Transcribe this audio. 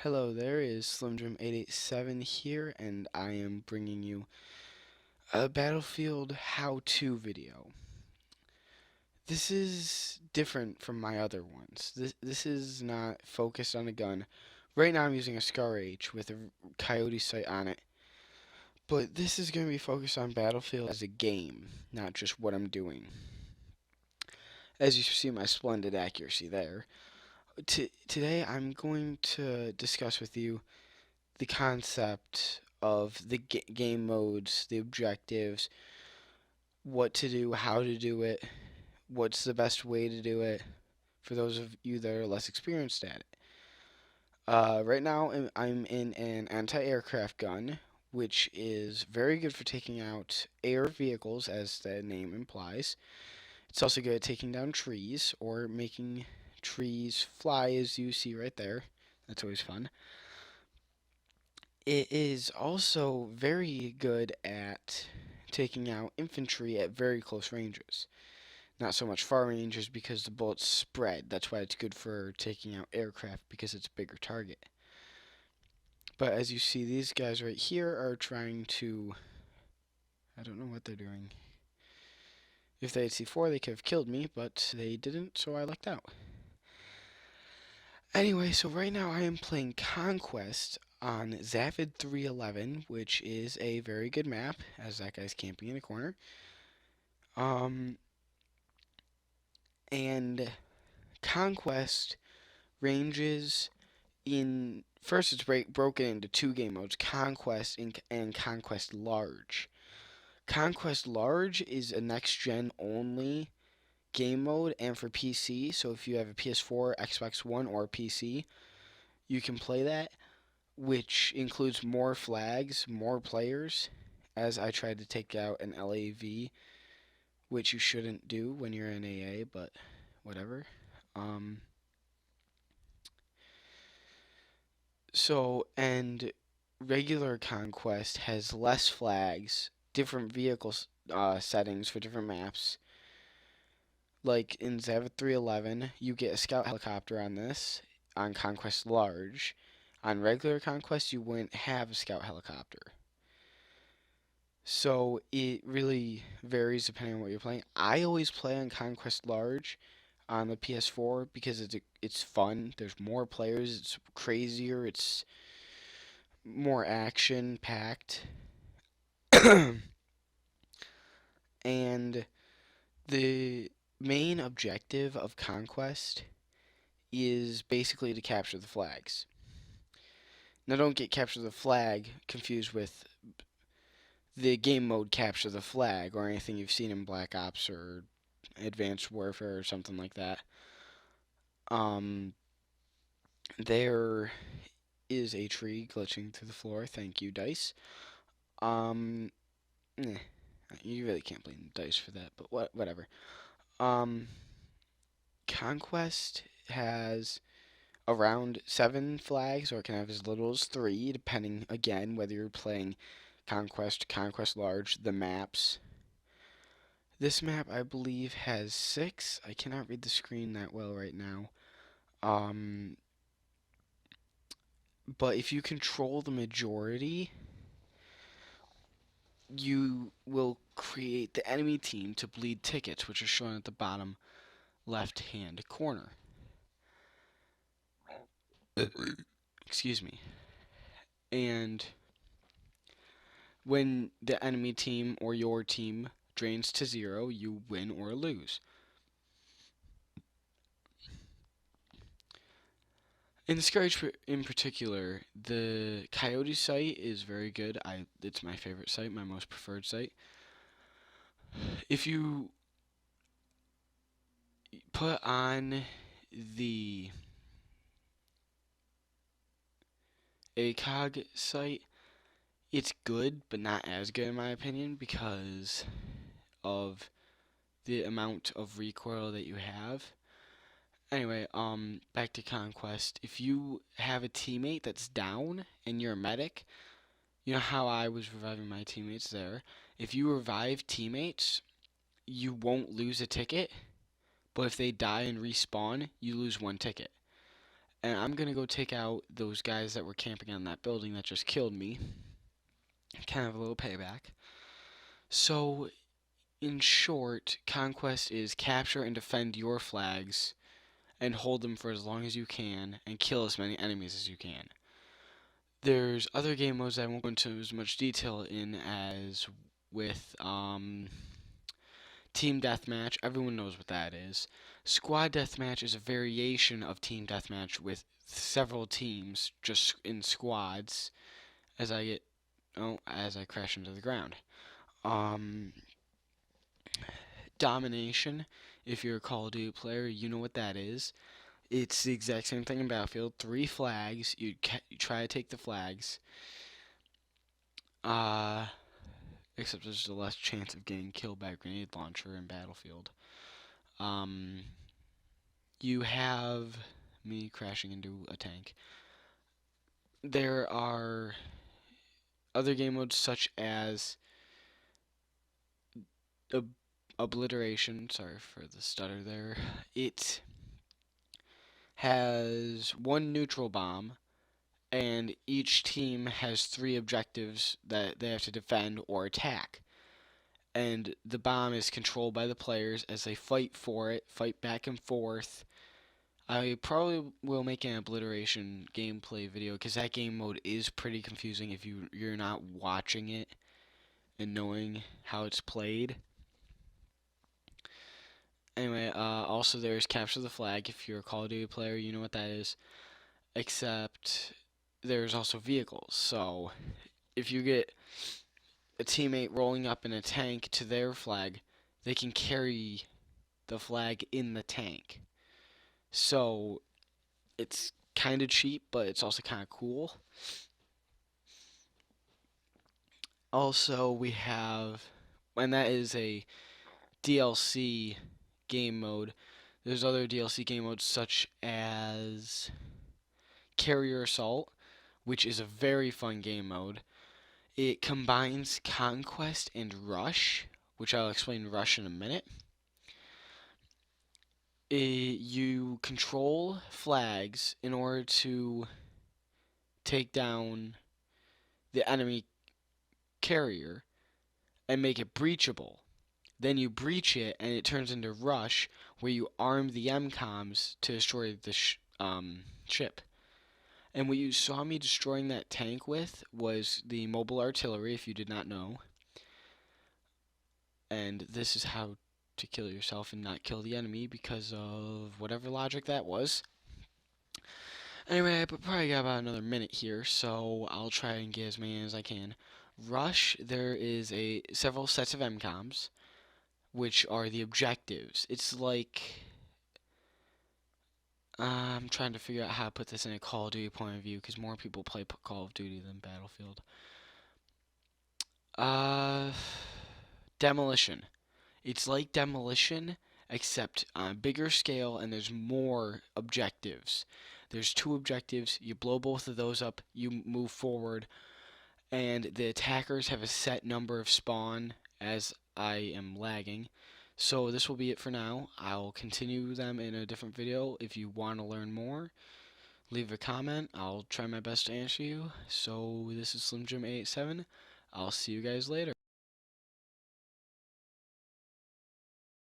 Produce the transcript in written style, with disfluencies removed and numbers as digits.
Hello, there is SlimDream887 here, and I am bringing you a Battlefield how-to video. This is different from my other ones. This is not focused on a gun. Right now I'm using a Scar H with a Coyote sight on it, but this is going to be focused on Battlefield as a game, not just what I'm doing. As you see my splendid accuracy there. Today I'm going to discuss with you the concept of the game modes, the objectives, what to do, how to do it, what's the best way to do it for those of you that are less experienced at it. Right now, I'm in an anti-aircraft gun, which is very good for taking out air vehicles, as the name implies. It's also good at taking down trees or making trees fly, as you see right there. That's always fun. It is also very good at taking out infantry at very close ranges. Not so much far ranges because the bullets spread. That's why it's good for taking out aircraft because it's a bigger target. But as you see, these guys right here are trying to... I don't know what they're doing. If they had C4, they could have killed me, but they didn't, so I lucked out. Anyway, so right now I am playing Conquest on Zavid 311, which is a very good map, as that guy's camping in a corner. And Conquest ranges in... First, it's broken into two game modes, Conquest and Conquest Large. Conquest Large is a next-gen only game mode and for PC, so if you have a PS4, Xbox One, or PC, you can play that, which includes more flags, more players, as I tried to take out an LAV, which you shouldn't do when you're in AA, but whatever. And regular Conquest has less flags, different vehicle settings for different maps. Like in Zavid 311, you get a scout helicopter on this, on Conquest Large. On regular Conquest, you wouldn't have a scout helicopter. So it really varies depending on what you're playing. I always play on Conquest Large on the PS4 because it's fun. There's more players. It's crazier. It's more action packed. And the main objective of Conquest is basically to capture the flags. Now, don't get capture the flag confused with the game mode capture the flag or anything you've seen in Black Ops or Advanced Warfare or something like that. There is a tree glitching through the floor. Thank you, Dice. You really can't blame Dice for that, but whatever. Conquest has around 7 flags, or it can have as little as 3, depending, again, whether you're playing Conquest, Conquest Large, the maps. This map, I believe, has 6. I cannot read the screen that well right now. But if you control the majority, you will create the enemy team to bleed tickets, which are shown at the bottom left-hand corner. Excuse me. And when the enemy team or your team drains to 0, you win or lose. In the Scourge in particular, the Coyote site is very good. It's my favorite site, my most preferred site. If you put on the ACOG site, it's good, but not as good in my opinion because of the amount of recoil that you have. Anyway, back to Conquest. If you have a teammate that's down and you're a medic, you know how I was reviving my teammates there. If you revive teammates, you won't lose a ticket, but if they die and respawn, you lose 1 ticket. And I'm gonna go take out those guys that were camping on that building that just killed me. Kind of a little payback. So, in short, conquest is capture and defend your flags and hold them for as long as you can and kill as many enemies as you can. There's other game modes I won't go into as much detail in as with Team Deathmatch. Everyone knows what that is. Squad Deathmatch is a variation of Team Deathmatch with several teams just in squads as I crash into the ground. Domination, if you're a Call of Duty player, you know what that is. It's the exact same thing in Battlefield. 3 flags. You try to take the flags. Except there's a less chance of getting killed by a grenade launcher in Battlefield. You have me crashing into a tank. There are other game modes such as Obliteration. Sorry for the stutter there. It has one neutral bomb, and each team has 3 objectives that they have to defend or attack. And the bomb is controlled by the players as they fight for it, fight back and forth. I probably will make an Obliteration gameplay video because that game mode is pretty confusing if you're not watching it and knowing how it's played. Anyway, also there's Capture the Flag. If you're a Call of Duty player, you know what that is. Except there's also vehicles. So if you get a teammate rolling up in a tank to their flag, they can carry the flag in the tank. So it's kind of cheap, but it's also kind of cool. Also, we have, and that is a DLC game mode. There's other DLC game modes such as Carrier Assault, which is a very fun game mode. It combines Conquest and Rush, which I'll explain Rush in a minute. You control flags in order to take down the enemy carrier and make it breachable. Then you breach it, and it turns into Rush, where you arm the MCOMs to destroy the ship. And what you saw me destroying that tank with was the mobile artillery, if you did not know. And this is how to kill yourself and not kill the enemy because of whatever logic that was. Anyway, I probably got about another minute here, so I'll try and get as many as I can. Rush, there is several sets of MCOMs, which are the objectives. It's like, I'm trying to figure out how to put this in a Call of Duty point of view, because more people play Call of Duty than Battlefield. Demolition. It's like Demolition, except on a bigger scale, and there's more objectives. There's 2 objectives. You blow both of those up, you move forward, and the attackers have a set number of spawn as I am lagging. So this will be it for now. I'll continue them in a different video. If you want to learn more, leave a comment. I'll try my best to answer you. So this is Slim Jim 887. I'll see you guys later.